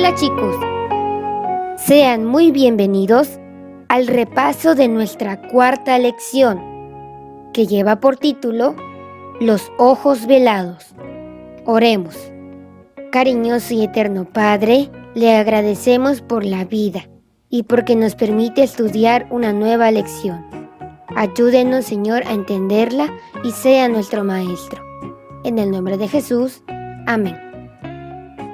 Hola chicos, sean muy bienvenidos al repaso de nuestra cuarta lección, que lleva por título Los ojos velados. Oremos. Cariñoso y eterno Padre, le agradecemos por la vida y porque nos permite estudiar una nueva lección. Ayúdenos, Señor, a entenderla y sea nuestro Maestro. En el nombre de Jesús, amén.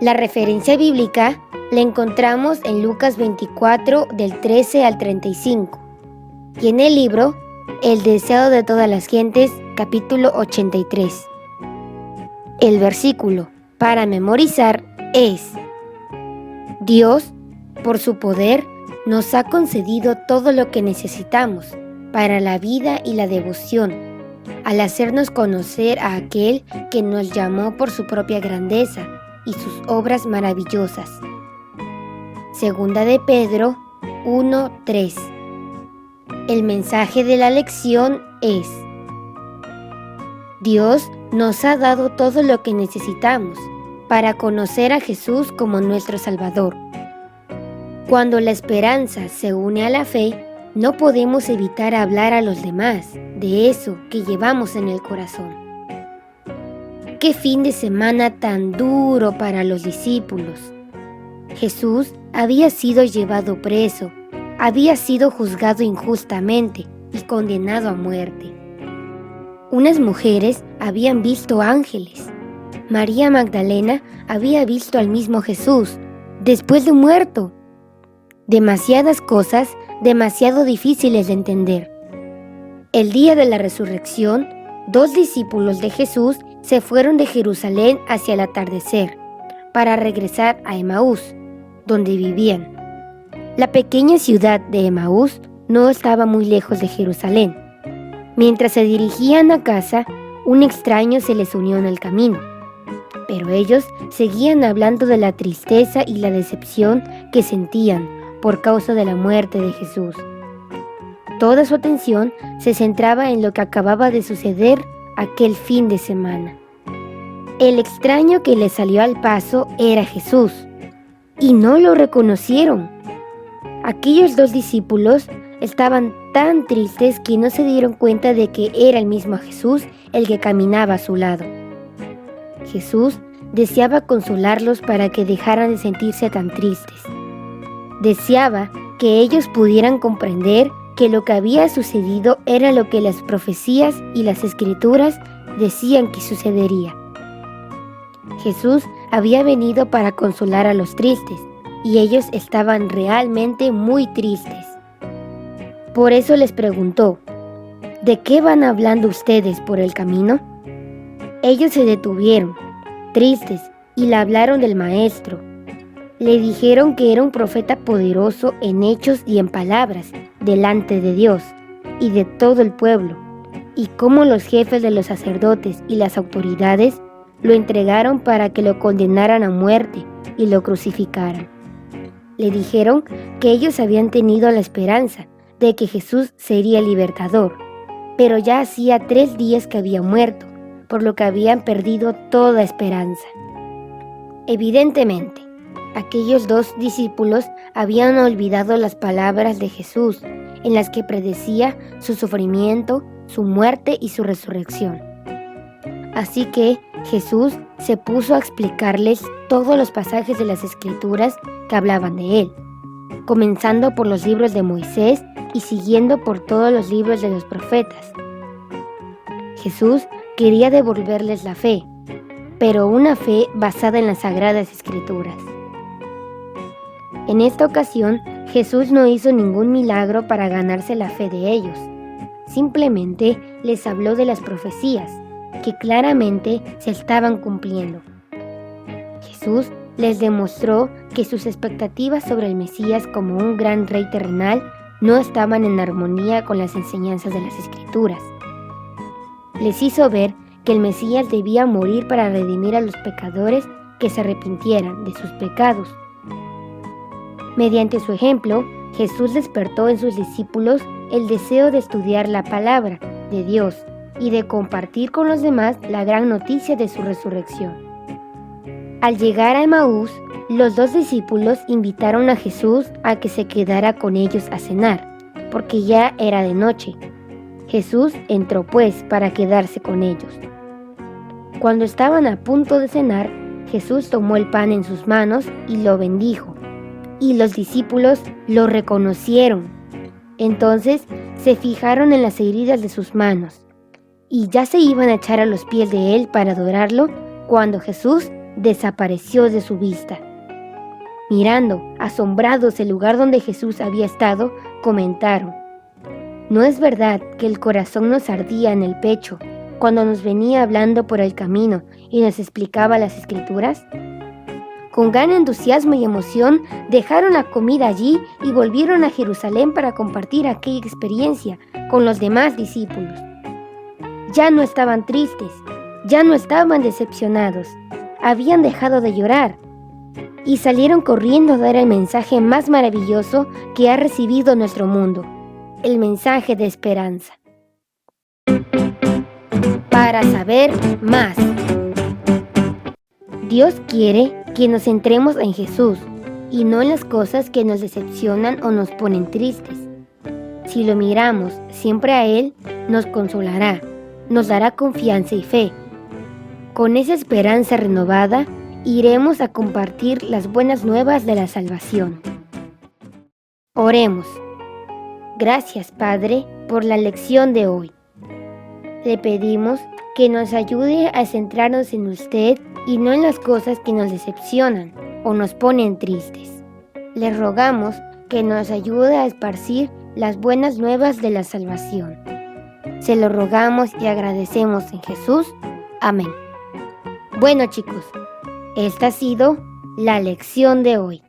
La referencia bíblica la encontramos en Lucas 24, del 13 al 35, y en el libro El deseo de todas las gentes, capítulo 83. El versículo para memorizar es: Dios, por su poder, nos ha concedido todo lo que necesitamos para la vida y la devoción, al hacernos conocer a aquel que nos llamó por su propia grandeza y sus obras maravillosas. Segunda de Pedro 1:3. El mensaje de la lección es: Dios nos ha dado todo lo que necesitamos para conocer a Jesús como nuestro Salvador. Cuando la esperanza se une a la fe, no podemos evitar hablar a los demás de eso que llevamos en el corazón. ¡Qué fin de semana tan duro para los discípulos! Jesús había sido llevado preso, había sido juzgado injustamente y condenado a muerte. Unas mujeres habían visto ángeles. María Magdalena había visto al mismo Jesús, después de muerto. Demasiadas cosas, demasiado difíciles de entender. El día de la resurrección, 2 discípulos de Jesús se fueron de Jerusalén hacia el atardecer para regresar a Emaús, donde vivían. La pequeña ciudad de Emaús no estaba muy lejos de Jerusalén. Mientras se dirigían a casa, un extraño se les unió en el camino, pero ellos seguían hablando de la tristeza y la decepción que sentían por causa de la muerte de Jesús. Toda su atención se centraba en lo que acababa de suceder aquel fin de semana. El extraño que les salió al paso era Jesús, y no lo reconocieron. Aquellos 2 discípulos estaban tan tristes que no se dieron cuenta de que era el mismo Jesús el que caminaba a su lado. Jesús deseaba consolarlos para que dejaran de sentirse tan tristes. Deseaba que ellos pudieran comprender que lo que había sucedido era lo que las profecías y las escrituras decían que sucedería. Jesús había venido para consolar a los tristes, y ellos estaban realmente muy tristes. Por eso les preguntó: ¿de qué van hablando ustedes por el camino? Ellos se detuvieron, tristes, y le hablaron del Maestro. Le dijeron que era un profeta poderoso en hechos y en palabras, delante de Dios y de todo el pueblo, y cómo los jefes de los sacerdotes y las autoridades lo entregaron para que lo condenaran a muerte y lo crucificaran. Le dijeron que ellos habían tenido la esperanza de que Jesús sería el libertador, pero ya hacía 3 días que había muerto, por lo que habían perdido toda esperanza. Evidentemente, aquellos 2 discípulos habían olvidado las palabras de Jesús, en las que predecía su sufrimiento, su muerte y su resurrección. Así que Jesús se puso a explicarles todos los pasajes de las Escrituras que hablaban de él, comenzando por los libros de Moisés y siguiendo por todos los libros de los profetas. Jesús quería devolverles la fe, pero una fe basada en las Sagradas Escrituras. En esta ocasión, Jesús no hizo ningún milagro para ganarse la fe de ellos. Simplemente les habló de las profecías, que claramente se estaban cumpliendo. Jesús les demostró que sus expectativas sobre el Mesías como un gran rey terrenal no estaban en armonía con las enseñanzas de las Escrituras. Les hizo ver que el Mesías debía morir para redimir a los pecadores que se arrepintieran de sus pecados. Mediante su ejemplo, Jesús despertó en sus discípulos el deseo de estudiar la palabra de Dios y de compartir con los demás la gran noticia de su resurrección. Al llegar a Emaús, los 2 discípulos invitaron a Jesús a que se quedara con ellos a cenar, porque ya era de noche. Jesús entró pues para quedarse con ellos. Cuando estaban a punto de cenar, Jesús tomó el pan en sus manos y lo bendijo, y los discípulos lo reconocieron. Entonces se fijaron en las heridas de sus manos, y ya se iban a echar a los pies de él para adorarlo, cuando Jesús desapareció de su vista. Mirando, asombrados el lugar donde Jesús había estado, comentaron: ¿no es verdad que el corazón nos ardía en el pecho cuando nos venía hablando por el camino y nos explicaba las Escrituras? Con gran entusiasmo y emoción dejaron la comida allí y volvieron a Jerusalén para compartir aquella experiencia con los demás discípulos. Ya no estaban tristes, ya no estaban decepcionados, habían dejado de llorar y salieron corriendo a dar el mensaje más maravilloso que ha recibido nuestro mundo, el mensaje de esperanza. Para saber más. Dios quiere que nos centremos en Jesús y no en las cosas que nos decepcionan o nos ponen tristes. Si lo miramos siempre a Él, nos consolará, nos dará confianza y fe. Con esa esperanza renovada, iremos a compartir las buenas nuevas de la salvación. Oremos. Gracias, Padre, por la lección de hoy. Le pedimos que nos ayude a centrarnos en usted y no en las cosas que nos decepcionan o nos ponen tristes. Le rogamos que nos ayude a esparcir las buenas nuevas de la salvación. Se lo rogamos y agradecemos en Jesús. Amén. Bueno, chicos, esta ha sido la lección de hoy.